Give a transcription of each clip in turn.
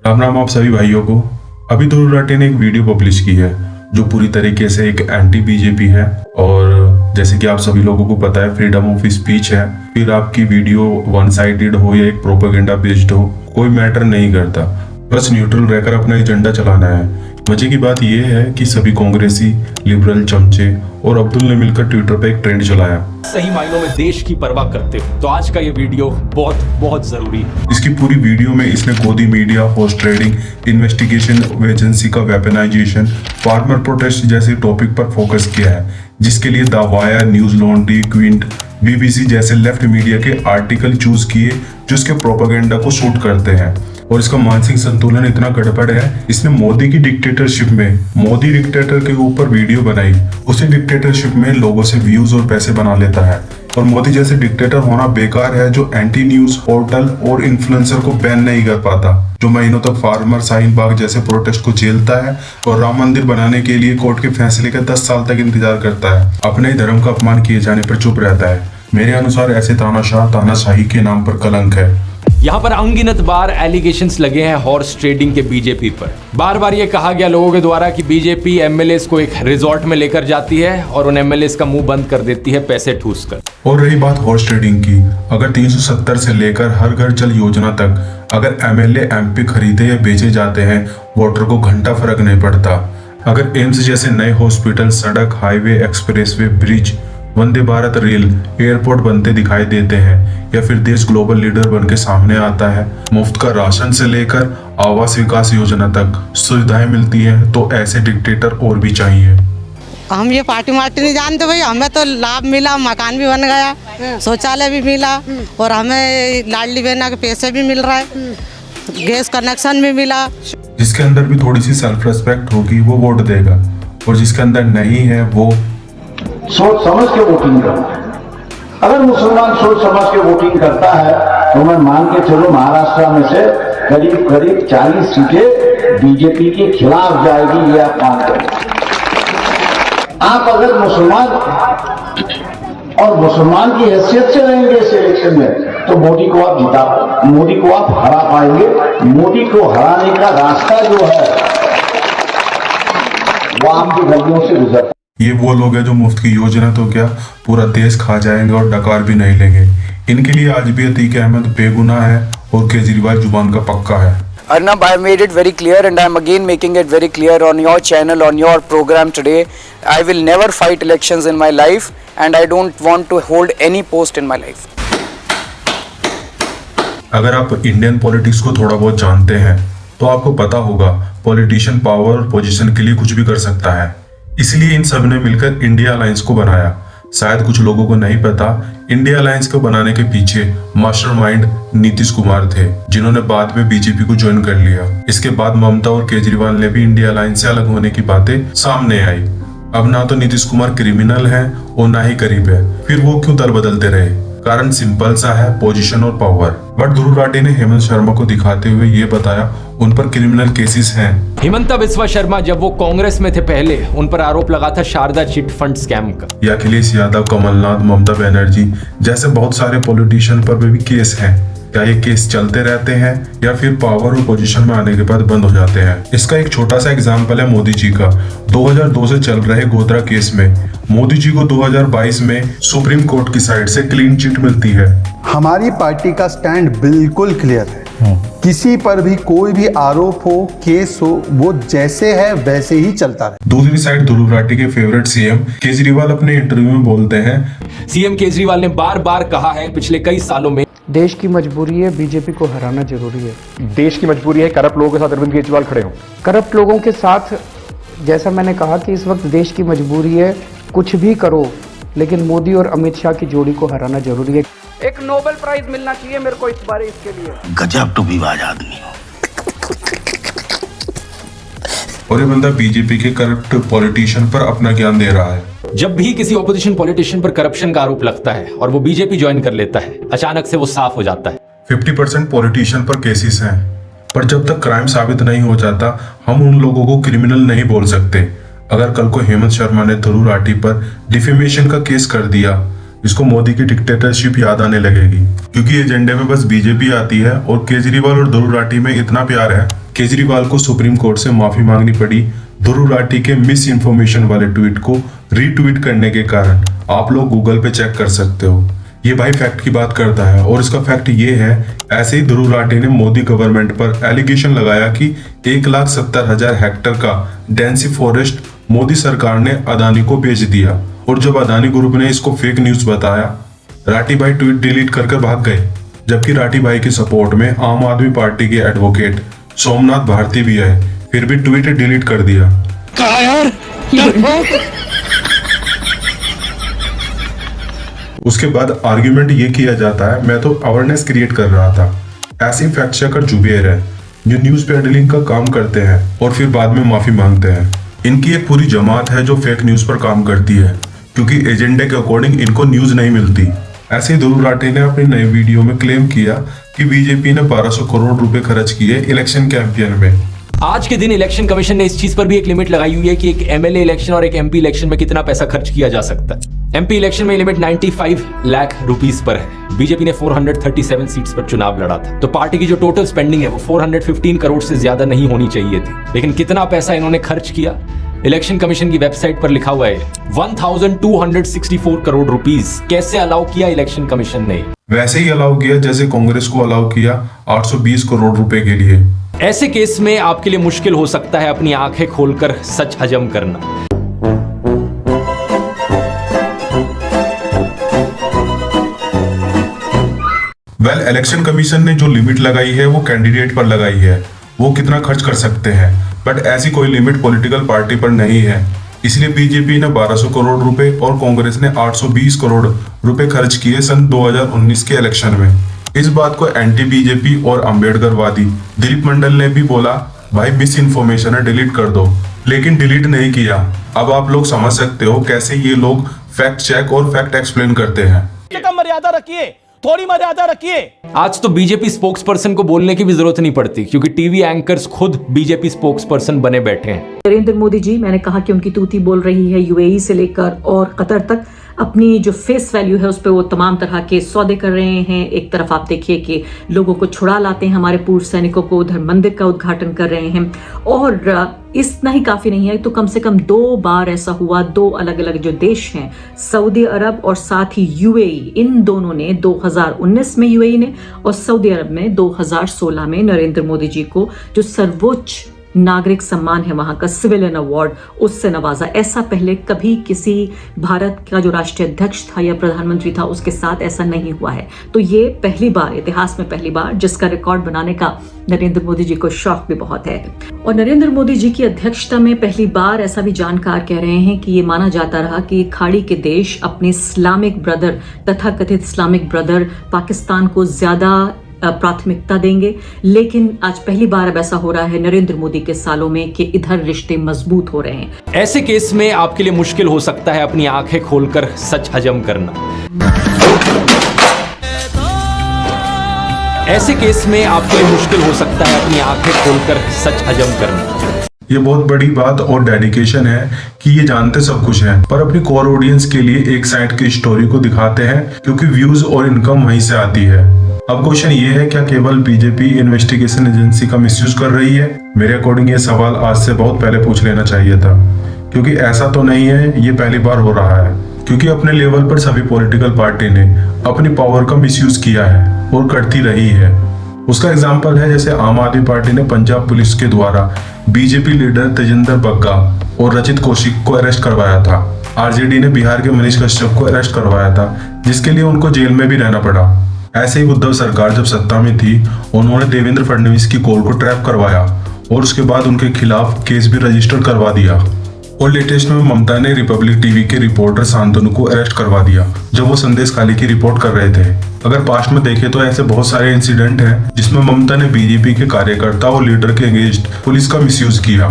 राम राम आप सभी भाइयों को। अभी ध्रुव राठी ने एक वीडियो पब्लिश की है जो पूरी तरीके से एक एंटी बीजेपी है, और जैसे कि आप सभी लोगों को पता है फ्रीडम ऑफ स्पीच है। फिर आपकी वीडियो वन साइडेड हो या एक प्रोपेगेंडा बेस्ड हो, कोई मैटर नहीं करता, बस न्यूट्रल रहकर अपना एजेंडा चलाना है। मजे की बात यह है कि सभी कांग्रेसी, लिबरल चमचे और अब्दुल ने मिलकर ट्विटर पे एक ट्रेंड चलाया। सही मायनों में देश की परवाह करते हो तो आज का ये वीडियो बहुत बहुत जरूरी है। इसकी पूरी वीडियो में इसने गोदी media, horse trading, investigation agency का वेपनाइजेशन, फार्मर प्रोटेस्ट जैसे टॉपिक पर फोकस किया है, जिसके लिए the wire, news laundry, Quint, BBC जैसे लेफ्ट मीडिया के आर्टिकल चूज किए जो इसके प्रोपेगेंडा को सूट करते हैं। और इसका मानसिक संतुलन इतना गड़बड़ है, इसने मोदी की डिक्टेटरशिप में मोदी डिक्टेटर के ऊपर वीडियो बनाई। उसी डिक्टेटरशिप में लोगों से व्यूज और पैसे बना लेता है। और मोदी जैसे डिक्टेटर होना बेकार है जो एंटी न्यूज पोर्टल और इन्फ्लुएंसर को बैन नहीं कर पाता, जो महीनों तक फार्मर, शाहीन बाग जैसे प्रोटेस्ट को झेलता है और राम मंदिर बनाने के लिए कोर्ट के फैसले का 10 साल तक इंतजार करता है। अपने ही धर्म का अपमान किए जाने पर चुप रहता है। मेरे अनुसार ऐसे तानाशाही के नाम पर कलंक है। यहाँ पर अनगिनत बार एलिगेशंस लगे हैं हॉर्स ट्रेडिंग के बीजेपी पर। बार बार ये कहा गया लोगों के द्वारा कि बीजेपी एमएलएस को एक रिजॉर्ट में लेकर जाती है और उन एमएलएस का मुंह बंद कर देती है पैसे ठूस कर। और रही बात हॉर्स ट्रेडिंग की, अगर 370 से लेकर हर घर जल योजना तक अगर एमएलए एमपी खरीदे या बेचे जाते हैं, वोटर को घंटा फर्क नहीं पड़ता। अगर एम्स जैसे नए हॉस्पिटल, सड़क, highway, expressway, bridge, Vande Bharat rail, airport बनते दिखाई देते हैं, या फिर देश ग्लोबल लीडर बन के सामने आता है, मुफ्त का राशन से लेकर आवास विकास योजना तक सुविधाएं मिलती हैं, तो ऐसे डिक्टेटर और भी चाहिए। हम ये पार्टी मार्टी नहीं जानते भाई, हमें तो लाभ मिला, मकान भी बन गया, शौचालय भी मिला और हमें लाडली बहना के पैसे भी मिल रहा है, गैस कनेक्शन भी मिला। जिसके अंदर भी थोड़ी सी सेल्फ रेस्पेक्ट होगी वो वोट देगा, और जिसके अंदर नहीं है वो सोच समझ के वोटिंग करता है। अगर मुसलमान सोच समझ के वोटिंग करता है तो मैं मान के चलो महाराष्ट्र में से करीब करीब 40 सीटें बीजेपी के खिलाफ जाएगी, ये आप मान करें। आप अगर मुसलमान और मुसलमान की हैसियत से रहेंगे इस इलेक्शन में तो मोदी को आप मोदी को आप हरा पाएंगे। मोदी को हराने का रास्ता जो है वो आपकी गलियों से गुजरता। ये वो लोग हैं जो मुफ्त की योजना तो क्या पूरा देश खा जाएंगे और डकार भी नहीं लेंगे। इनके लिए आज भी अतीक अहमद बेगुनाह है और केजरीवाल जुबान का पक्का है। Arnab, I made it very clear and I am again making it very clear on your channel, on your program today. I will never fight elections in my life and I don't want to hold any post in my life. अगर आप Indian politics को थोड़ा बहुत जानते हैं तो आपको पता होगा पॉलिटिशियन पावर और पोजीशन के लिए कुछ भी कर सकता है। इसलिए इन सब ने मिलकर इंडिया अलायंस को बनाया। शायद कुछ लोगों को नहीं पता, इंडिया अलायंस को बनाने के पीछे मास्टरमाइंड नीतीश कुमार थे, जिन्होंने बाद में बीजेपी को ज्वाइन कर लिया। इसके बाद ममता और केजरीवाल ने भी इंडिया अलायंस से अलग होने की बातें सामने आई। अब ना तो नीतीश कुमार क्रिमिनल है और ना ही गरीब है, फिर वो क्यों दल बदलते रहे? कारण सिंपल सा है, पोजीशन और पावर। बट ध्रुव राठी ने हेमंत शर्मा को दिखाते हुए ये बताया उन पर क्रिमिनल केसेस हैं। हिमंता बिस्वा शर्मा जब वो कांग्रेस में थे पहले, उन पर आरोप लगा था शारदा चिट फंड स्कैम का। या अखिलेश यादव, कमलनाथ, ममता बनर्जी जैसे बहुत सारे पॉलिटिशियन पर भी केस हैं। क्या ये केस चलते रहते हैं या फिर पावर और पोजीशन में आने के बाद बंद हो जाते हैं? इसका एक छोटा सा एग्जांपल है मोदी जी का। 2002 से चल रहे गोधरा केस में मोदी जी को 2022 में सुप्रीम कोर्ट की साइड से क्लीन चिट मिलती है। हमारी पार्टी का स्टैंड बिल्कुल क्लियर है। किसी पर भी कोई भी आरोप हो, केस हो, वो जैसे है वैसे ही चलता रहे। दूसरी साइड ध्रुव राठी के फेवरेट सीएम केजरीवाल अपने इंटरव्यू में बोलते हैं, सीएम केजरीवाल ने बार बार कहा है पिछले कई सालों में, देश की मजबूरी है, बीजेपी को हराना जरूरी है। देश की मजबूरी है, करप्ट लोगों के साथ अरविंद केजरीवाल खड़े हों। करप्ट लोगों के साथ, जैसा मैंने कहा कि इस वक्त देश की मजबूरी है, कुछ भी करो लेकिन मोदी और अमित शाह की जोड़ी को हराना जरूरी है। एक नोबेल प्राइज मिलना चाहिए मेरे को इस बार इसके लिए। गजब टोपीबाज आदमी हो। और ये बंदा बीजेपी के करप्ट पॉलिटिशियन पर अपना ज्ञान दे रहा है। जब भी किसी ऑपोजिशन पॉलिटिशियन पर करप्शन का आरोप लगता है और वो बीजेपी ज्वाइन कर लेता है, अचानक से वो साफ हो जाता है। 50% पॉलिटिशियन पर केसेस हैं, पर जब तक क्राइम साबित नहीं हो जाता हम उन लोगों को क्रिमिनल नहीं बोल सकते। अगर कल को हेमंत शर्मा ने ध्रुव राठी पर डिफेमेशन का केस कर दिया, इसको मोदी की डिक्टेटरशिप याद आने लगेगी, क्योंकि एजेंडे में बस बीजेपी आती है और केजरीवाल और ध्रुव राठी में इतना प्यार है केजरीवाल को सुप्रीम कोर्ट से माफी मांगनी पड़ी ध्रुव राठी के मिस इन्फॉर्मेशन वाले ट्वीट को रीट्वीट करने के कारण। आप लोग गूगल पे चेक कर सकते हो। ये भाई फैक्ट की बात करता है और इसका फैक्ट ये है, ऐसे ही ध्रुव राठी ने मोदी गवर्नमेंट पर एलिगेशन लगाया कि 1,70,000 हेक्टेयर का डेंसी फॉरेस्ट मोदी सरकार ने अदानी को बेच दिया। और जब अदानी ग्रुप ने इसको फेक न्यूज बताया, राठी भाई ट्वीट डिलीट कर भाग गए। जबकि राठी भाई के सपोर्ट में आम आदमी पार्टी के एडवोकेट सोमनाथ भारती भी आए, फिर भी ट्वीट डिलीट कर दिया। उसके बाद आर्ग्यूमेंट ये किया जाता है, मैं तो अवेयरनेस क्रिएट कर रहा था। ऐसे फैक्ट चेकर जुबेर है जो न्यूज पेडलिंग का काम करते हैं और फिर बाद में माफी मांगते हैं। इनकी एक पूरी जमात है जो फेक न्यूज पर काम करती है, क्योंकि एजेंडे के अकॉर्डिंग इनको न्यूज नहीं मिलती। ऐसे ही ध्रुव राठी ने अपनी नई वीडियो में क्लेम किया कि बीजेपी ने 1200 करोड़ रुपए खर्च किए इलेक्शन कैंपेन में। आज के दिन इलेक्शन कमीशन ने इस चीज पर भी एक लिमिट लगाई हुई है कि एक एमएलए इलेक्शन और एक एमपी इलेक्शन में कितना पैसा खर्च किया जा सकता है। एमपी इलेक्शन में लिमिट 95 लाख रुपीस पर है। बीजेपी ने 437 सीट्स पर चुनाव लड़ा था, तो पार्टी की जो टोटल स्पेंडिंग है वो 415 करोड़ से ज्यादा नहीं होनी चाहिए थी। लेकिन कितना पैसा इन्होंने खर्च किया, इलेक्शन कमीशन की वेबसाइट पर लिखा हुआ है 1264 करोड़ रुपीस। कैसे अलाउ किया इलेक्शन कमीशन ने? वैसे ही अलाउ किया जैसे कांग्रेस को अलाउ किया 820 करोड़ रुपए के लिए। ऐसे केस में आपके लिए मुश्किल हो सकता है अपनी आंखें खोलकर सच हजम करना। इलेक्शन कमीशन ने जो लिमिट लगाई है वो कैंडिडेट पर लगाई है, वो कितना खर्च कर सकते हैं, बट ऐसी कोई लिमिट पॉलिटिकल पार्टी पर नहीं है। इसलिए बीजेपी ने 1200 करोड़ रुपए और कांग्रेस ने 820 करोड़ रुपए खर्च किए सन 2019 के इलेक्शन में। इस बात को एंटी बीजेपी और अंबेडकरवादी दिलीप मंडल ने भी बोला, भाई मिस इन्फॉर्मेशन है, डिलीट कर दो, लेकिन डिलीट नहीं किया। अब आप लोग समझ सकते हो कैसे ये लोग फैक्ट चेक और फैक्ट एक्सप्लेन करते हैं। मर्यादा रखिए, थोड़ी मर्यादा रखिए। आज तो बीजेपी स्पोक्स पर्सन को बोलने की भी जरूरत नहीं पड़ती, क्योंकि टीवी एंकर्स खुद बीजेपी स्पोक्स पर्सन बने बैठे हैं। नरेंद्र मोदी जी, मैंने कहा कि उनकी तूती बोल रही है। यूएई से लेकर और कतर तक अपनी जो फेस वैल्यू है उस पर वो तमाम तरह के सौदे कर रहे हैं। एक तरफ आप देखिए कि लोगों को छुड़ा लाते हैं, हमारे पूर्व सैनिकों को, उधर मंदिर का उद्घाटन कर रहे हैं। और इतना ही काफी नहीं है, तो कम से कम 2 बार ऐसा हुआ, 2 अलग अलग जो देश हैं, सऊदी अरब और साथ ही यूएई, इन दोनों ने 2019 में यूएई ने और सऊदी अरब में 2016 में नरेंद्र मोदी जी को जो सर्वोच्च नागरिक सम्मान है वहां का सिविलियन अवार्ड, उससे नवाजा। ऐसा पहले कभी किसी भारत का जो राष्ट्रीय अध्यक्ष था या प्रधानमंत्री था उसके साथ ऐसा नहीं हुआ है। तो ये पहली बार, इतिहास में पहली बार, जिसका रिकॉर्ड बनाने का नरेंद्र मोदी जी को शौक भी बहुत है। और नरेंद्र मोदी जी की अध्यक्षता में पहली बार ऐसा भी जानकार कह रहे हैं कि ये माना जाता रहा कि खाड़ी के देश अपने इस्लामिक ब्रदर, तथाकथित इस्लामिक ब्रदर पाकिस्तान को ज्यादा प्राथमिकता देंगे। लेकिन आज पहली बार अब ऐसा हो रहा है नरेंद्र मोदी के सालों में कि इधर रिश्ते मजबूत हो रहे हैं। ऐसे केस में आपके लिए मुश्किल हो सकता है अपनी आंखें खोलकर सच हजम करना। ऐसे केस में आपके लिए मुश्किल हो सकता है अपनी आंखें खोलकर सच हजम करना। ये बहुत बड़ी बात और डेडिकेशन है कि ये जानते सब कुछ है, पर अपनी कोर ऑडियंस के लिए एक साइड की स्टोरी को दिखाते हैं, क्योंकि व्यूज और इनकम वहीं से आती है। अब क्वेश्चन ये है, क्या केवल बीजेपी इन्वेस्टिगेशन एजेंसी का मिसयूज कर रही है? मेरे अकॉर्डिंग ये सवाल आज से बहुत पहले पूछ लेना चाहिए था, क्योंकि ऐसा तो नहीं है ये पहली बार हो रहा है। क्योंकि अपने लेवल पर सभी पॉलिटिकल पार्टी ने अपनी पावर का मिसयूज किया है और करती रही है। उसका एग्जाम्पल है जैसे आम आदमी पार्टी ने पंजाब पुलिस के द्वारा बीजेपी लीडर तेजिंदर बग्गा और रचित कौशिक को अरेस्ट करवाया था। आरजेडी ने बिहार के मनीष कश्यप को अरेस्ट करवाया था, जिसके लिए उनको जेल में भी रहना पड़ा। ऐसे ही उद्धव सरकार जब सत्ता में थी, उन्होंने देवेंद्र फडणवीस की कॉल को ट्रैप करवाया और उसके बाद उनके खिलाफ केस भी रजिस्टर करवा दिया। और लेटेस्ट में ममता ने रिपब्लिक टीवी के रिपोर्टर शांतनु को अरेस्ट करवा दिया जब वो संदेश खाली की रिपोर्ट कर रहे थे। अगर पास्ट में देखें तो ऐसे बहुत सारे इंसिडेंट हैं जिसमें ममता ने बीजेपी के कार्यकर्ता और लीडर के अगेंस्ट पुलिस का मिसयूज किया।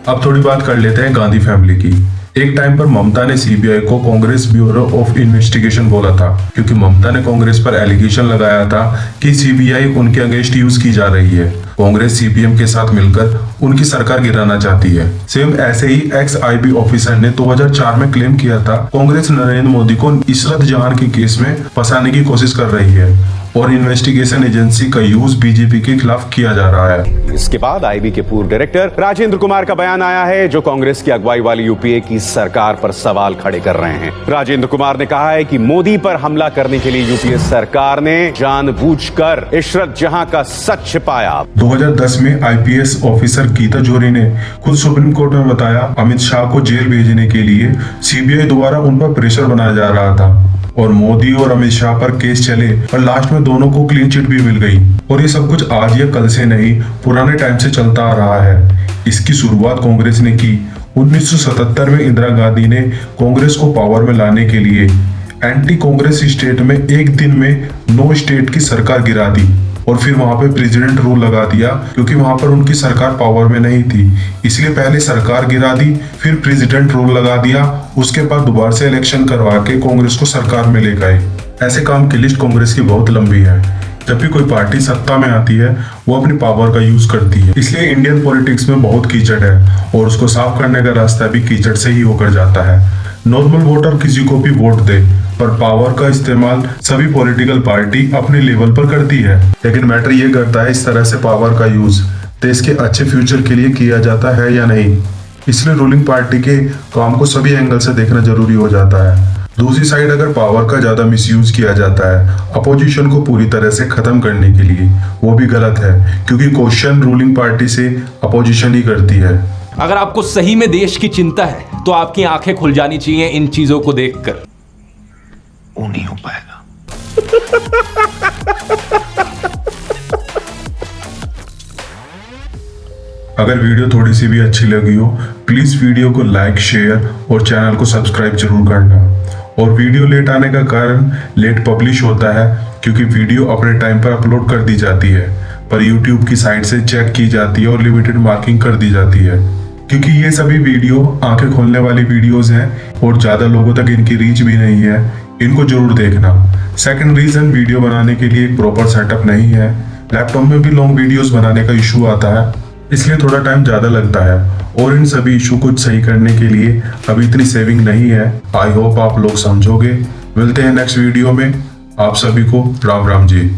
अब थोड़ी बात कर लेते हैं गांधी फैमिली की। एक टाइम पर ममता ने सीबीआई को कांग्रेस ब्यूरो ऑफ इन्वेस्टिगेशन बोला था, क्योंकि ममता ने कांग्रेस पर एलिगेशन लगाया था कि सीबीआई उनके अगेंस्ट यूज की जा रही है। कांग्रेस सीपीएम के साथ मिलकर उनकी सरकार गिराना चाहती है। सेम ऐसे ही एक्स आईबी ऑफिसर ने 2004 में क्लेम किया था कांग्रेस नरेंद्र मोदी को इशरत जहां के केस में फंसाने की कोशिश कर रही है और इन्वेस्टिगेशन एजेंसी का यूज बीजेपी के खिलाफ किया जा रहा है। इसके बाद आईबी के पूर्व डायरेक्टर राजेंद्र कुमार का बयान आया है, जो कांग्रेस की अगुवाई वाली यूपीए की सरकार पर सवाल खड़े कर रहे हैं। राजेंद्र कुमार ने कहा है कि मोदी पर हमला करने के लिए यूपीए सरकार ने जानबूझकर इशरत जहां का सच छिपाया। 2010 में आईपीएस ऑफिसर गीता जोरी ने खुद सुप्रीम कोर्ट में बताया अमित शाह को जेल भेजने के लिए सीबीआई द्वारा उन पर प्रेशर बनाया जा रहा था और मोदी और अमित शाह पर केस चले और लास्ट में दोनों को क्लीन चिट भी मिल गई। और ये सब कुछ आज या कल से नहीं, पुराने टाइम से चलता आ रहा है। इसकी शुरुआत कांग्रेस ने की। 1977 में इंदिरा गांधी ने कांग्रेस को पावर में लाने के लिए एंटी कांग्रेस स्टेट में एक दिन में 9 स्टेट की सरकार गिरा दी और फिर वहां पे प्रेसिडेंट रूल लगा दिया, क्योंकि वहां पर उनकी सरकार पावर में नहीं थी। इसलिए पहले सरकार गिरा दी, फिर प्रेसिडेंट रूल लगा दिया, उसके बाद दोबारा से इलेक्शन करवा के कांग्रेस को सरकार में ले गए। ऐसे काम की लिस्ट कांग्रेस की बहुत लंबी है। जब भी कोई पार्टी सत्ता में आती है वो अपनी पावर का यूज करती है। इसलिए इंडियन पॉलिटिक्स में बहुत कीचड़ है और उसको साफ करने का रास्ता भी कीचड़ से ही होकर जाता है। नॉर्मल वोटर किसी को भी वोट दे, पर पावर का इस्तेमाल सभी पॉलिटिकल पार्टी अपने लेवल पर करती है। लेकिन मैटर ये करता है इस तरह से पावर का यूज देश के अच्छे फ्यूचर के लिए किया जाता है या नहीं। इसलिए रूलिंग पार्टी के काम को सभी एंगल से देखना जरूरी हो जाता है। दूसरी साइड अगर पावर का ज्यादा मिसयूज किया जाता है अपोजिशन को पूरी तरह से खत्म करने के लिए, वो भी गलत है, क्योंकि क्वेश्चन रूलिंग पार्टी से अपोजिशन ही करती है। अगर आपको सही में देश की चिंता है तो आपकी आंखें खुल जानी चाहिए इन चीजों को देखकर। वो नहीं हो पाएगा। अगर वीडियो थोड़ी सी भी अच्छी लगी हो प्लीज वीडियो को लाइक, शेयर और चैनल को सब्सक्राइब जरूर करना। और वीडियो लेट आने का कारण लेट पब्लिश होता है, क्योंकि वीडियो अपने टाइम पर अपलोड कर दी जाती है, पर YouTube की साइट से चेक की जाती है और लिमिटेड मार्किंग कर दी जाती है। क्योंकि ये सभी वीडियो आंखें खोलने वाली वीडियोस हैं और ज्यादा लोगों तक इनकी रीच भी नहीं है, इनको जरूर देखना। सेकंड रीजन, वीडियो बनाने के लिए एक प्रॉपर सेटअप नहीं है। लैपटॉप में भी लॉन्ग वीडियोस बनाने का इशू आता है, इसलिए थोड़ा टाइम ज्यादा लगता है और इन सभी इशू को सही करने के लिए अभी इतनी सेविंग नहीं है। आई होप आप लोग समझोगे। मिलते हैं नेक्स्ट वीडियो में। आप सभी को राम राम जी।